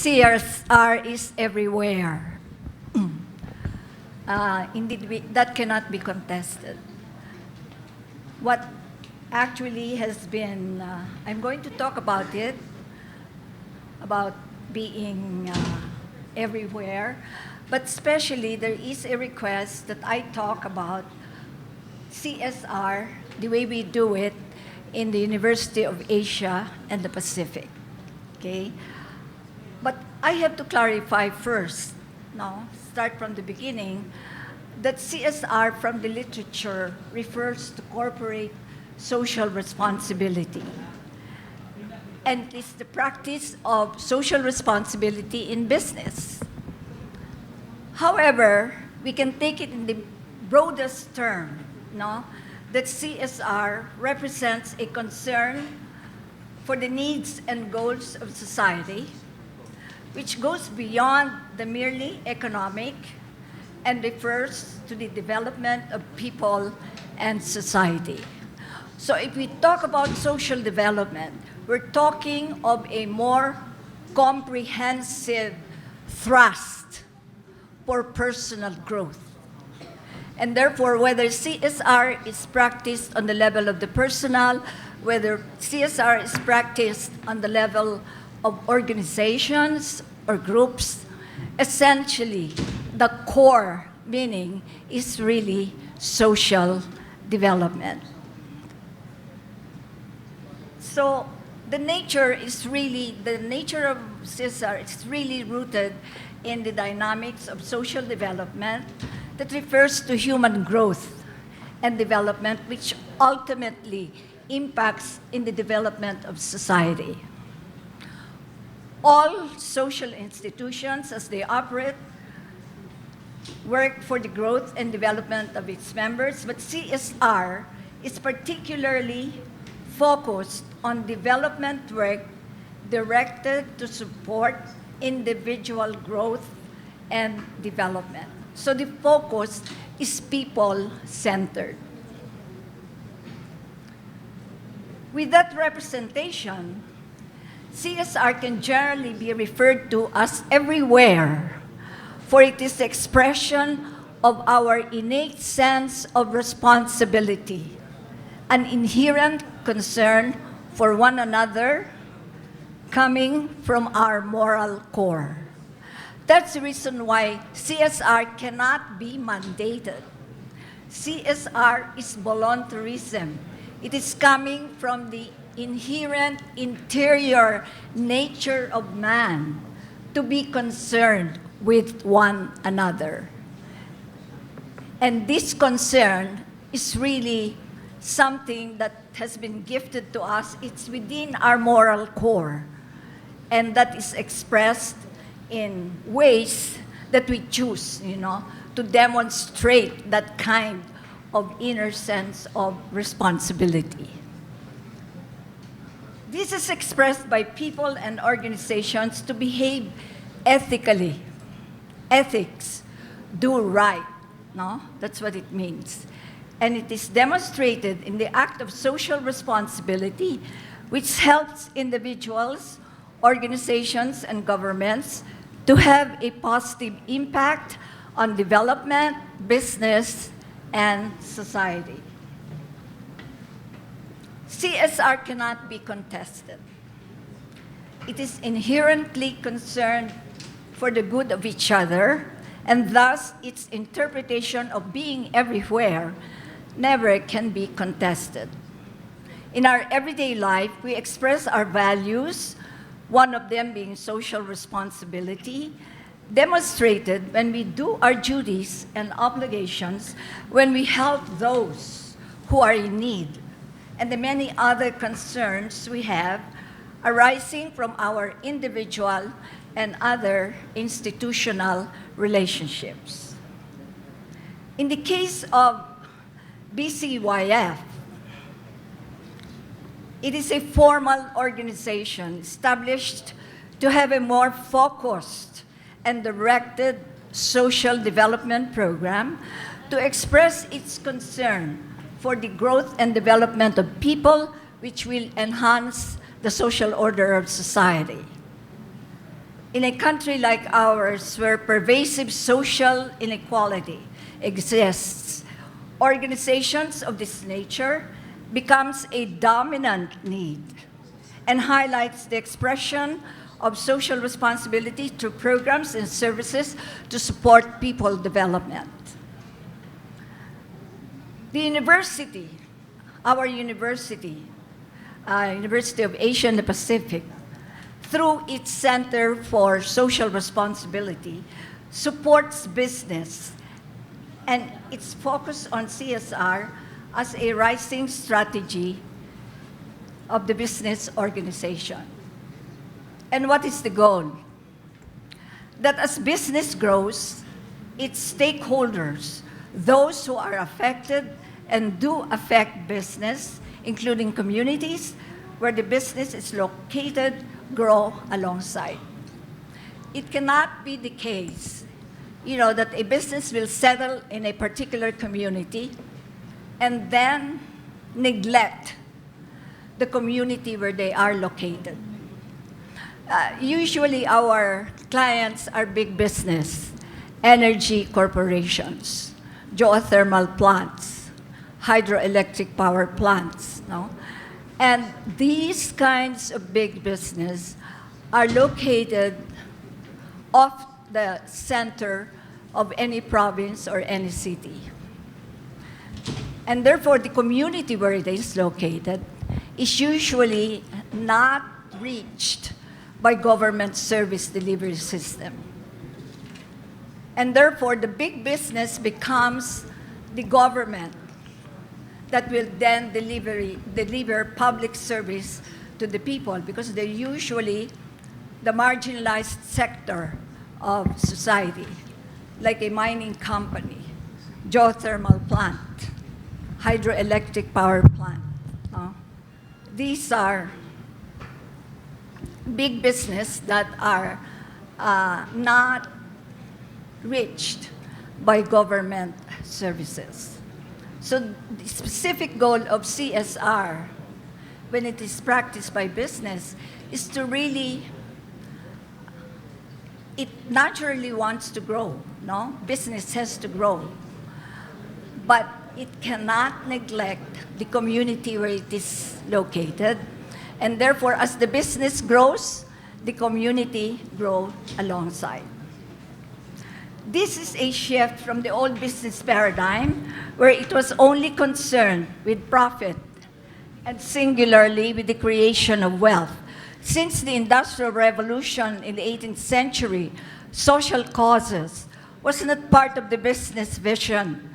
CSR is everywhere. Indeed, that cannot be contested. What actually has been, I'm going to talk about it, about being everywhere, but especially there is a request that I talk about CSR, the way we do it in the University of Asia and the Pacific, okay? But I have to clarify first, no, start from the beginning, that CSR from the literature refers to corporate social responsibility. And it's the practice of social responsibility in business. However, we can take it in the broadest term, no? That CSR represents a concern for the needs and goals of society, which goes beyond the merely economic and refers to the development of people and society. So if we talk about social development, we're talking of a more comprehensive thrust for personal growth. And therefore, whether CSR is practiced on the level of the personal, whether CSR is practiced on the level of organizations or groups, essentially, the core meaning is really social development. So the nature of CSR is really rooted in the dynamics of social development that refers to human growth and development, which ultimately impacts in the development of society. All social institutions, as they operate, work for the growth and development of its members, but CSR is particularly focused on development work directed to support individual growth and development. So the focus is people-centered. With that representation, CSR can generally be referred to as everywhere, for it is the expression of our innate sense of responsibility, an inherent concern for one another coming from our moral core. That's the reason why CSR cannot be mandated. CSR is voluntarism. It is coming from the inherent interior nature of man to be concerned with one another. And this concern is really something that has been gifted to us. It's within our moral core. And that is expressed in ways that we choose, to demonstrate that kind of inner sense of responsibility. This is expressed by people and organizations to behave ethically. Ethics, do right, no? That's what it means. And it is demonstrated in the act of social responsibility, which helps individuals, organizations, and governments to have a positive impact on development, business, and society. CSR cannot be contested. It is inherently concerned for the good of each other, and thus its interpretation of being everywhere never can be contested. In our everyday life, we express our values, one of them being social responsibility, demonstrated when we do our duties and obligations, when we help those who are in need, and the many other concerns we have arising from our individual and other institutional relationships. In the case of BCYF, it is a formal organization established to have a more focused and directed social development program to express its concern for the growth and development of people, which will enhance the social order of society. In a country like ours, where pervasive social inequality exists, organizations of this nature becomes a dominant need and highlights the expression of social responsibility through programs and services to support people development. The university, our university, University of Asia and the Pacific, through its Center for Social Responsibility, supports business and its focus on CSR as a rising strategy of the business organization. And what is the goal? That as business grows, its stakeholders, those who are affected and do affect business, including communities where the business is located, grow alongside. It cannot be the case, that a business will settle in a particular community and then neglect the community where they are located. Usually our clients are big business, energy corporations, geothermal plants, hydroelectric power plants, no? And these kinds of big business are located off the center of any province or any city. And therefore, the community where it is located is usually not reached by government service delivery system. And therefore, the big business becomes the government that will then deliver public service to the people, because they're usually the marginalized sector of society, like a mining company, geothermal plant, hydroelectric power plant. These are big business that are not reached by government services. So the specific goal of CSR, when it is practiced by business, is to really, it naturally wants to grow, no? Business has to grow. But it cannot neglect the community where it is located. And therefore, as the business grows, the community grows alongside. This is a shift from the old business paradigm, where it was only concerned with profit and singularly with the creation of wealth. Since the Industrial Revolution in the 18th century, social causes was not part of the business vision.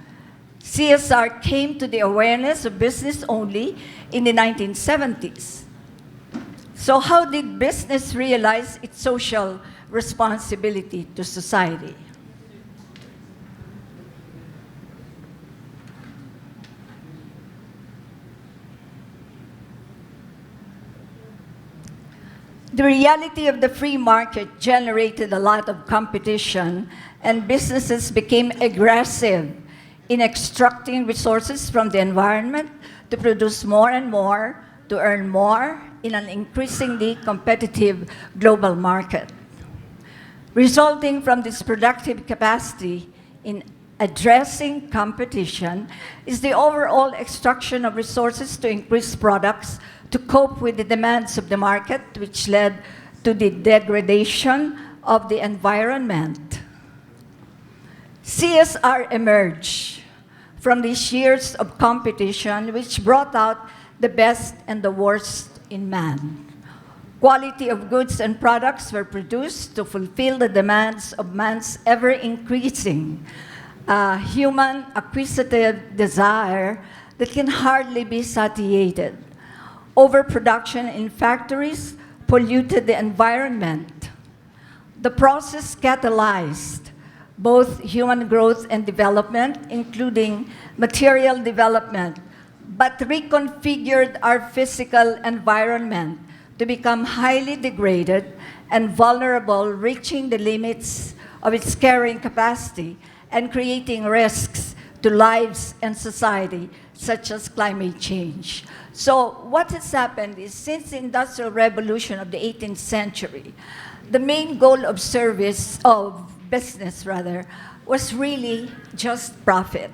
CSR came to the awareness of business only in the 1970s. So how did business realize its social responsibility to society? The reality of the free market generated a lot of competition, and businesses became aggressive in extracting resources from the environment to produce more and more, to earn more in an increasingly competitive global market. Resulting from this productive capacity in addressing competition is the overall extraction of resources to increase products to cope with the demands of the market, which led to the degradation of the environment. CSR emerged from these years of competition, which brought out the best and the worst in man. Quality of goods and products were produced to fulfill the demands of man's ever-increasing human acquisitive desire that can hardly be satiated. Overproduction in factories polluted the environment. The process catalyzed both human growth and development, including material development, but reconfigured our physical environment to become highly degraded and vulnerable, reaching the limits of its carrying capacity and creating risks to lives and society, such as climate change. So what has happened is, since the Industrial Revolution of the 18th century, the main goal of business rather, was really just profit.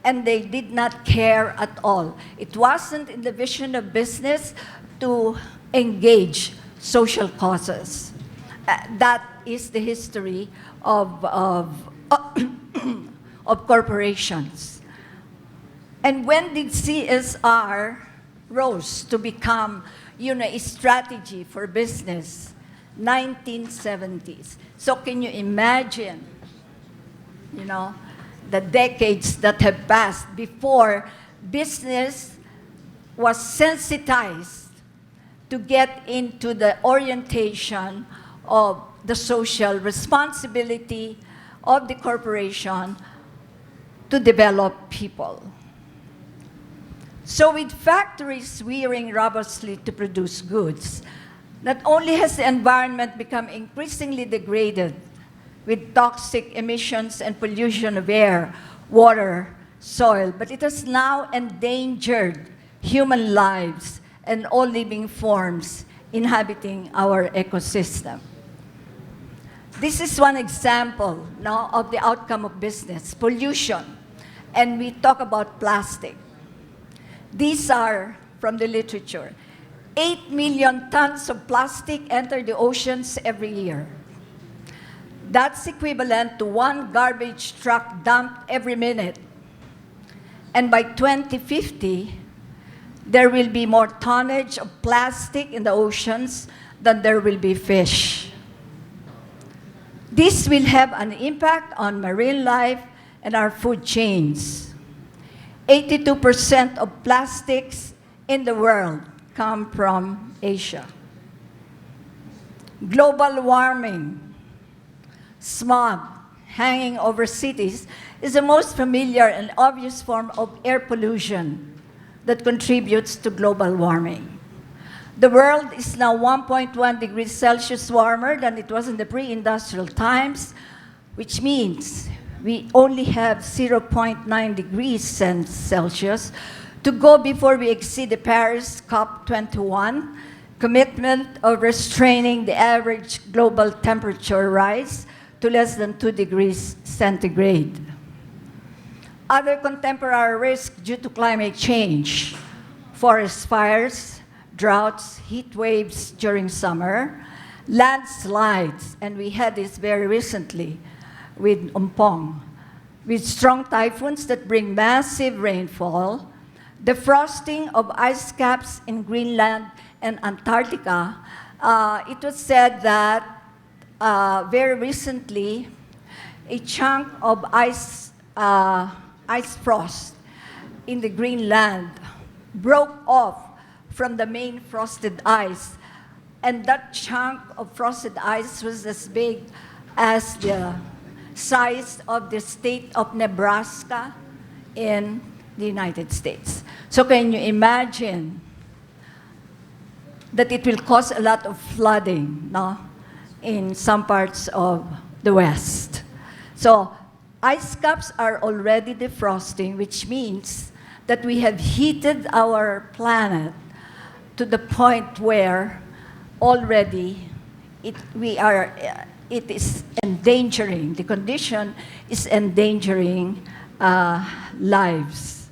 And they did not care at all. It wasn't in the vision of business to engage social causes. That is the history of corporations. And when did CSR rose to become, a strategy for business? 1970s. So can you imagine, the decades that have passed before business was sensitized to get into the orientation of the social responsibility of the corporation to develop people. So with factories rearing robustly to produce goods, not only has the environment become increasingly degraded with toxic emissions and pollution of air, water, soil, but it has now endangered human lives and all living forms inhabiting our ecosystem. This is one example now of the outcome of business, pollution. And we talk about plastic. These are from the literature. 8 million tons of plastic enter the oceans every year. That's equivalent to 1 garbage truck dumped every minute. And by 2050, there will be more tonnage of plastic in the oceans than there will be fish. This will have an impact on marine life and our food chains. 82% of plastics in the world come from Asia. Global warming, smog hanging over cities is the most familiar and obvious form of air pollution that contributes to global warming. The world is now 1.1 degrees Celsius warmer than it was in the pre-industrial times, which means we only have 0.9 degrees Celsius to go before we exceed the Paris COP21 commitment of restraining the average global temperature rise to less than 2 degrees centigrade. Other contemporary risks due to climate change: forest fires, droughts, heat waves during summer, landslides, and we had this very recently with Umpong, with strong typhoons that bring massive rainfall, defrosting of ice caps in Greenland and Antarctica. It was said that very recently, a chunk of ice frost in the Greenland broke off from the main frosted ice, and that chunk of frosted ice was as big as the size of the state of Nebraska in the United States. So can you imagine that it will cause a lot of flooding, no, in some parts of the West? So ice caps are already defrosting, which means that we have heated our planet to the point where already it is endangering, the condition is endangering lives.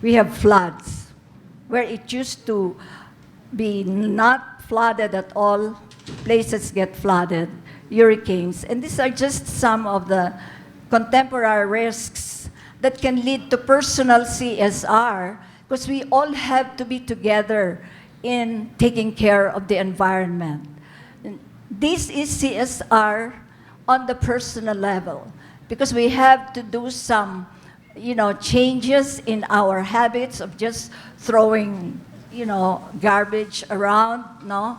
We have floods where it used to be not flooded at all, places get flooded, hurricanes, and these are just some of the contemporary risks that can lead to personal CSR, because we all have to be together in taking care of the environment. This is CSR on the personal level, because we have to do some, changes in our habits of just throwing, garbage around, no?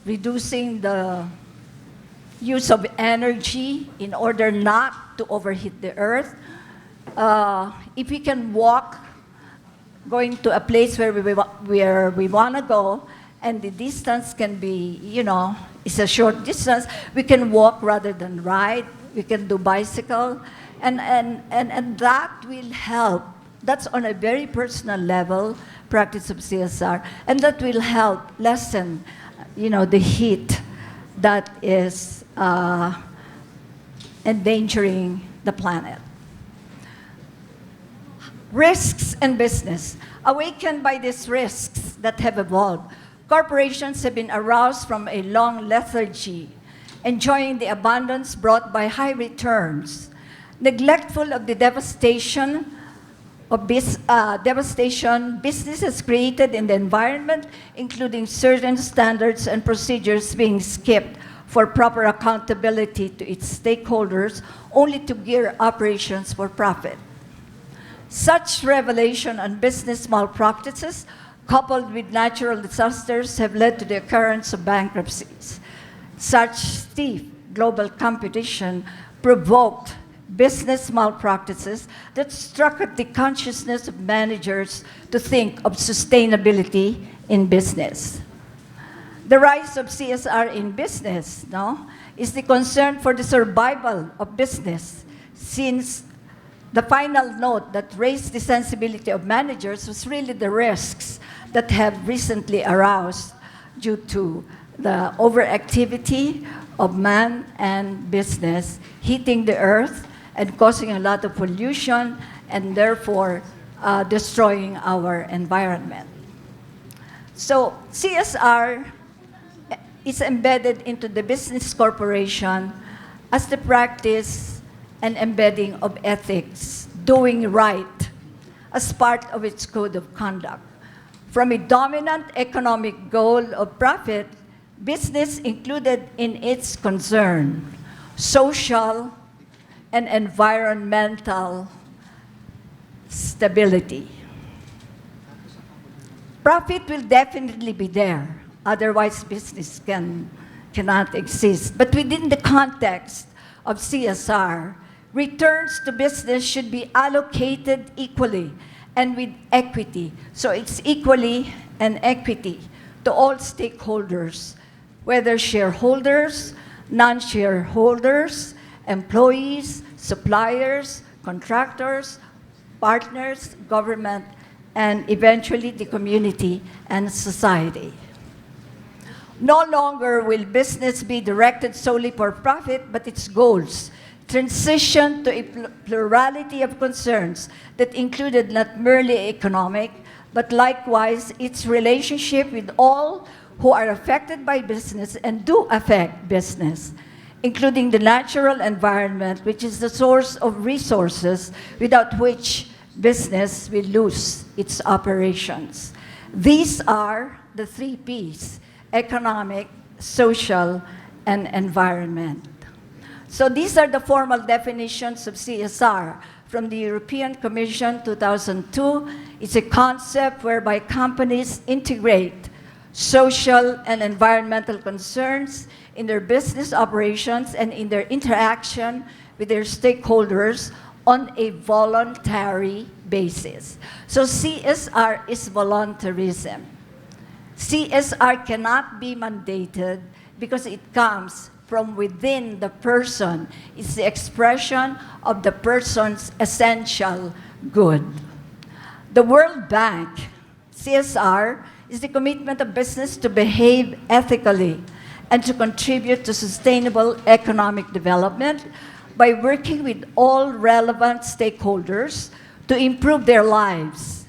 Reducing the use of energy in order not to overheat the earth. If we can walk, going to a place where we want to go, and the distance can be, it's a short distance, we can walk rather than ride. We can do bicycle. And that will help. That's on a very personal level, practice of CSR, and that will help lessen, the heat that is endangering the planet. Risks in business. Awakened by these risks that have evolved, corporations have been aroused from a long lethargy, enjoying the abundance brought by high returns, neglectful of the devastation businesses created in the environment, including certain standards and procedures being skipped for proper accountability to its stakeholders, only to gear operations for profit. Such revelation on business malpractices, coupled with natural disasters, have led to the occurrence of bankruptcies. Such stiff global competition provoked business malpractices that struck at the consciousness of managers to think of sustainability in business. The rise of CSR in business, is the concern for the survival of business, since the final note that raised the sensibility of managers was really the risks that have recently aroused due to the overactivity of man and business hitting the earth and causing a lot of pollution and therefore destroying our environment. So CSR is embedded into the business corporation as the practice and embedding of ethics, doing right, as part of its code of conduct. From a dominant economic goal of profit, business included in its concern social and environmental stability. Profit will definitely be there, otherwise business cannot exist. But within the context of CSR, returns to business should be allocated equally and with equity. So it's equally and equity to all stakeholders, whether shareholders, non-shareholders, employees, suppliers, contractors, partners, government, and eventually the community and society. No longer will business be directed solely for profit, but its goals transition to a plurality of concerns that included not merely economic, but likewise its relationship with all who are affected by business and do affect business, including the natural environment, which is the source of resources without which business will lose its operations. These are the 3 Ps: economic, social, and environment. So these are the formal definitions of CSR from the European Commission 2002. It's a concept whereby companies integrate social and environmental concerns in their business operations and in their interaction with their stakeholders on a voluntary basis. So CSR is voluntarism. CSR cannot be mandated because it comes from within the person. It's the expression of the person's essential good. The World Bank, CSR, is the commitment of business to behave ethically and to contribute to sustainable economic development by working with all relevant stakeholders to improve their lives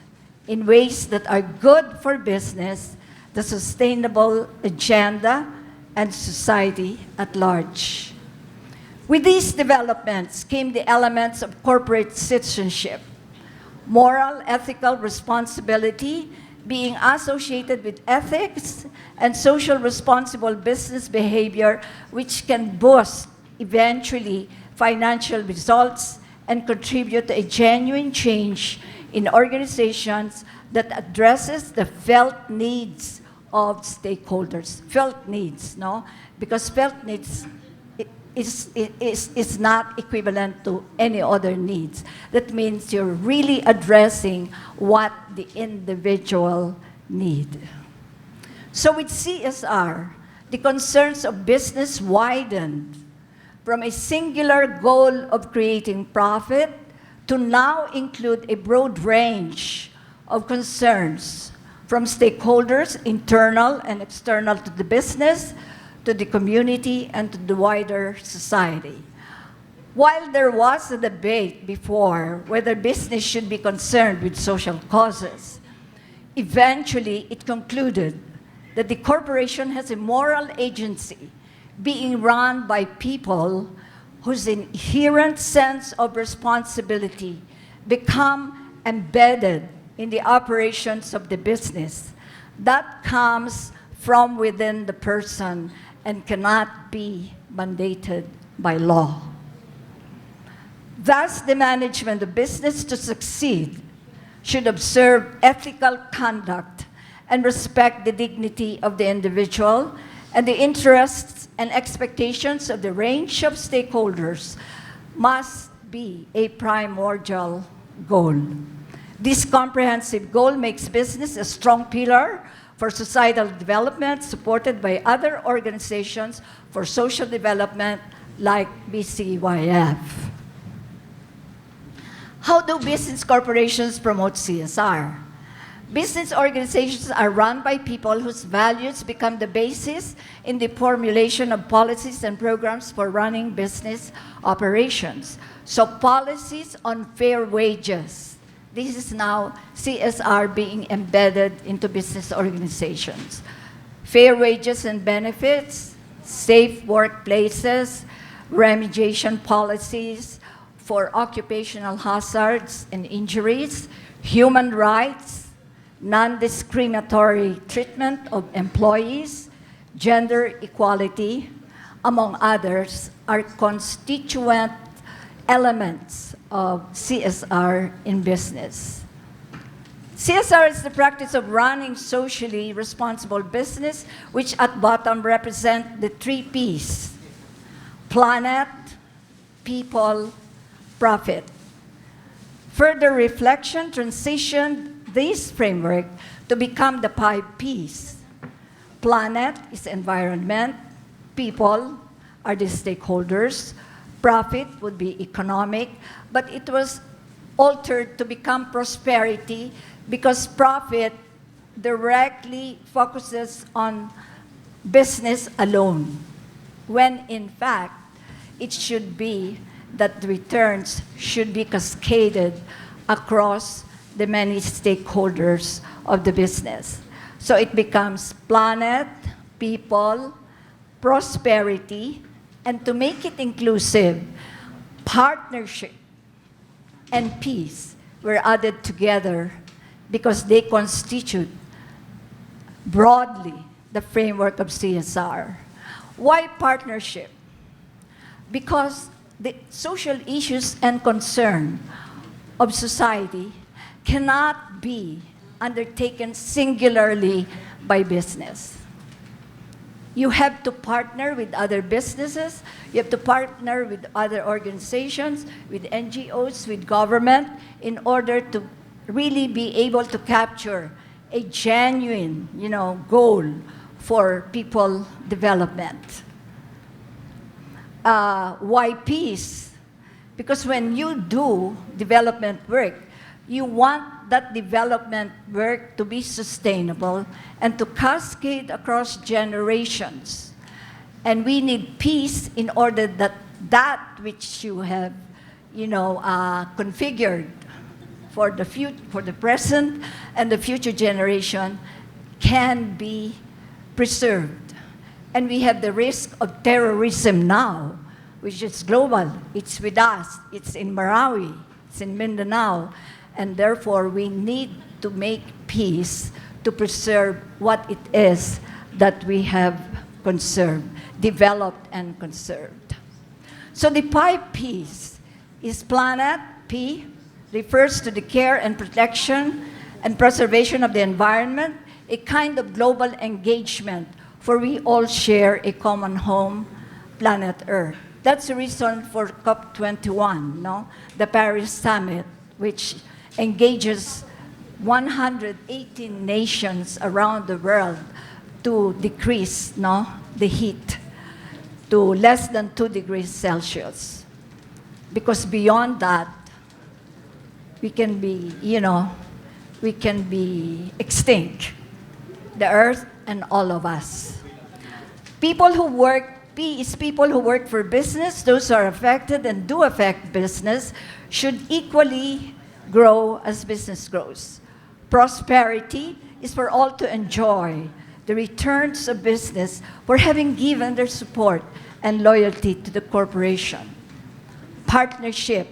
in ways that are good for business, the sustainable agenda, and society at large. With these developments came the elements of corporate citizenship, moral, ethical responsibility being associated with ethics and social responsible business behavior, which can boost eventually financial results and contribute to a genuine change in organizations that addresses the felt needs of stakeholders. Felt needs, because felt needs is not equivalent to any other needs. That means you're really addressing what the individual need. So with CSR, the concerns of business widened from a singular goal of creating profit to now include a broad range of concerns from stakeholders, internal and external to the business, to the community, and to the wider society. While there was a debate before whether business should be concerned with social causes, eventually it concluded that the corporation has a moral agency being run by people whose inherent sense of responsibility become embedded in the operations of the business. That comes from within the person and cannot be mandated by law. Thus, the management of business to succeed should observe ethical conduct and respect the dignity of the individual and the interests and expectations of the range of stakeholders must be a primordial goal. This comprehensive goal makes business a strong pillar for societal development, supported by other organizations for social development like BCYF. How do business corporations promote CSR? Business organizations are run by people whose values become the basis in the formulation of policies and programs for running business operations. So policies on fair wages. This is now CSR being embedded into business organizations. Fair wages and benefits, safe workplaces, remediation policies for occupational hazards and injuries, human rights, non-discriminatory treatment of employees, gender equality, among others, are constituent elements of CSR in business. CSR is the practice of running socially responsible business, which at bottom represent the 3 Ps: planet, people, profit. Further reflection transitioned this framework to become the 5 Ps. Planet is environment, people are the stakeholders, profit would be economic, but it was altered to become prosperity because profit directly focuses on business alone, when in fact it should be that the returns should be cascaded across the many stakeholders of the business. So it becomes planet, people, prosperity, and to make it inclusive, partnership and peace were added together because they constitute broadly the framework of CSR. Why partnership? Because the social issues and concern of society cannot be undertaken singularly by business. You have to partner with other businesses, you have to partner with other organizations, with NGOs, with government, in order to really be able to capture a genuine, goal for people development. Why peace? Because when you do development work, you want that development work to be sustainable and to cascade across generations. And we need peace in order that that which you have, configured for the present and the future generation can be preserved. And we have the risk of terrorism now, which is global. It's with us. It's in Marawi. It's in Mindanao. And therefore, we need to make peace to preserve what it is that we have conserved, developed and conserved. So the 5 Ps is planet. P refers to the care and protection and preservation of the environment, a kind of global engagement, for we all share a common home, planet Earth. That's the reason for COP21, the Paris Summit, which engages 118 nations around the world to decrease the heat. to less than 2 degrees Celsius. Because beyond that, we can be, we can be extinct, the earth and all of us. People who work, P is people who work for business, those who are affected and do affect business, should equally grow as business grows. Prosperity is for all to enjoy the returns of business for having given their support and loyalty to the corporation. Partnership,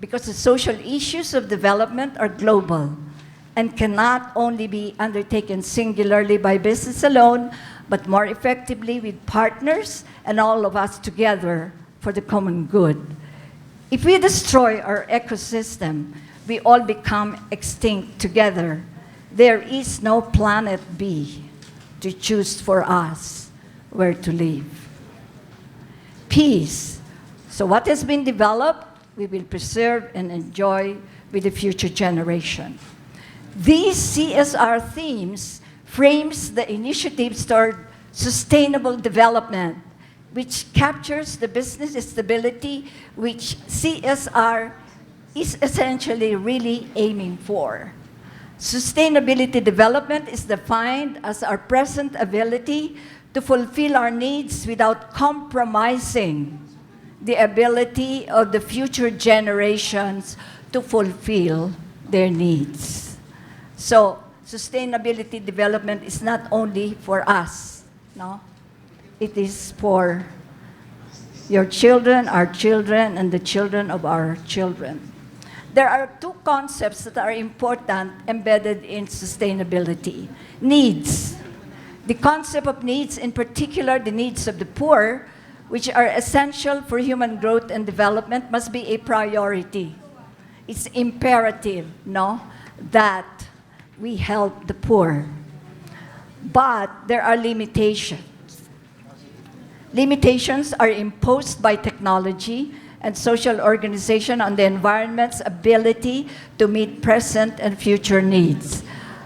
because the social issues of development are global and cannot only be undertaken singularly by business alone, but more effectively with partners and all of us together for the common good. If we destroy our ecosystem, we all become extinct together. There is no planet B to choose for us where to live. Peace. So what has been developed, we will preserve and enjoy with the future generation. These CSR themes frames the initiatives toward sustainable development, which captures the business stability which CSR is essentially really aiming for. Sustainability development is defined as our present ability to fulfill our needs without compromising the ability of the future generations to fulfill their needs. So, sustainability development is not only for us, no? It is for your children, our children, and the children of our children. There are two concepts that are important embedded in sustainability. Needs. The concept of needs, in particular the needs of the poor, which are essential for human growth and development, must be a priority. It's imperative, no, that we help the poor. But there are limitations. Limitations are imposed by technology and social organization on the environment's ability to meet present and future needs.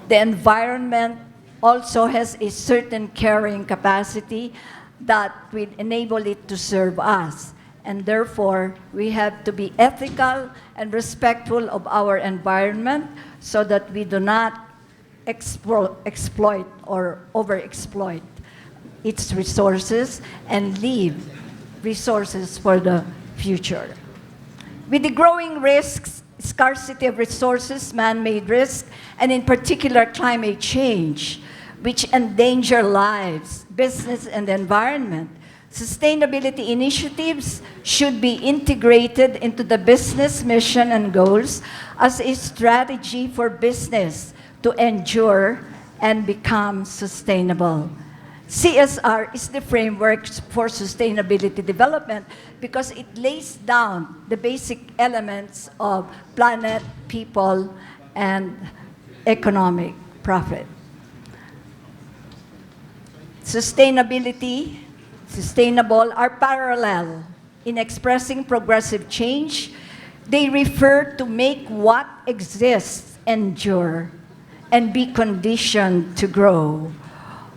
The environment also has a certain carrying capacity that will enable it to serve us. And therefore, we have to be ethical and respectful of our environment so that we do not exploit or overexploit its resources and leave resources for the future. With the growing risks, scarcity of resources, man-made risk, and in particular climate change, which endanger lives, business, and the environment, sustainability initiatives should be integrated into the business mission and goals as a strategy for business to endure and become sustainable. CSR is the framework for sustainability development because it lays down the basic elements of planet, people, and economic profit. Sustainability, sustainable are parallel in expressing progressive change. They refer to make what exists endure and be conditioned to grow.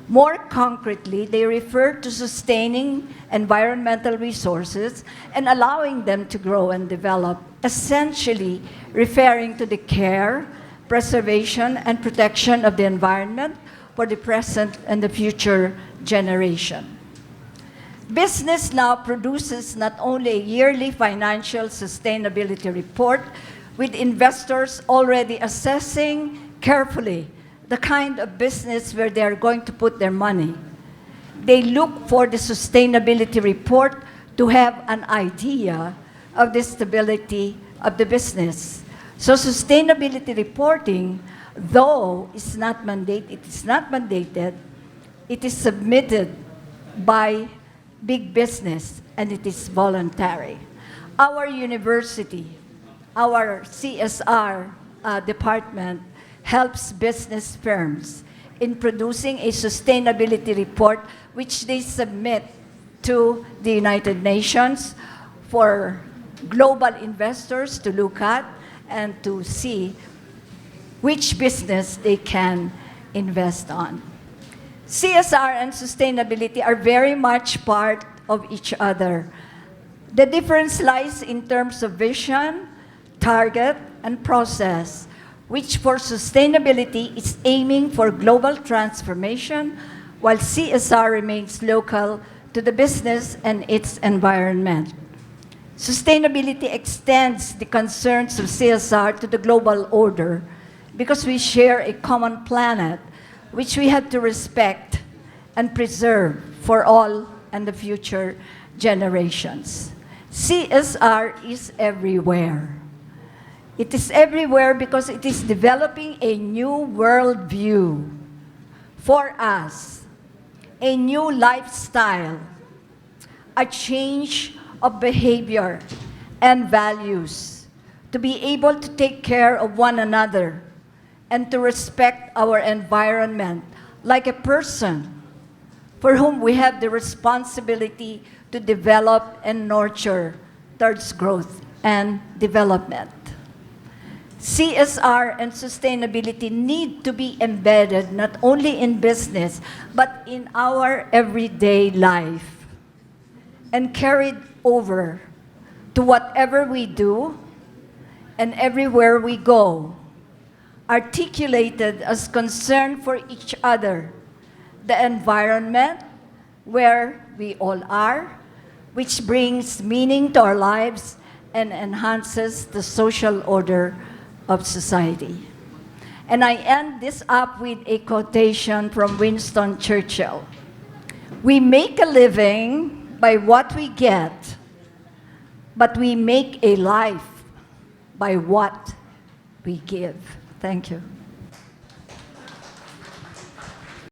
More concretely, they refer to sustaining environmental resources and allowing them to grow and develop, essentially referring to the care, preservation, and protection of the environment for the present and the future generation. Business now produces not only a yearly financial sustainability report, with investors already assessing carefully the kind of business where they are going to put their money. They look for the sustainability report to have an idea of the stability of the business. So sustainability reporting, though it is not mandated, it is submitted by big business and it is voluntary. Our university, our CSR department helps business firms in producing a sustainability report which they submit to the United Nations for global investors to look at and to see which business they can invest on. CSR and sustainability are very much part of each other. The difference lies in terms of vision, target, and process, which for sustainability is aiming for global transformation, while CSR remains local to the business and its environment. Sustainability extends the concerns of CSR to the global order because we share a common planet which we have to respect and preserve for all and the future generations. CSR is everywhere. It is everywhere because it is developing a new worldview for us, a new lifestyle, a change of behavior and values, to be able to take care of one another and to respect our environment like a person for whom we have the responsibility to develop and nurture towards growth and development. CSR and sustainability need to be embedded not only in business, but in our everyday life and carried over to whatever we do and everywhere we go, articulated as concern for each other, the environment where we all are, which brings meaning to our lives and enhances the social order of society. And I end this up with a quotation from Winston Churchill. We make a living by what we get, but we make a life by what we give. Thank you.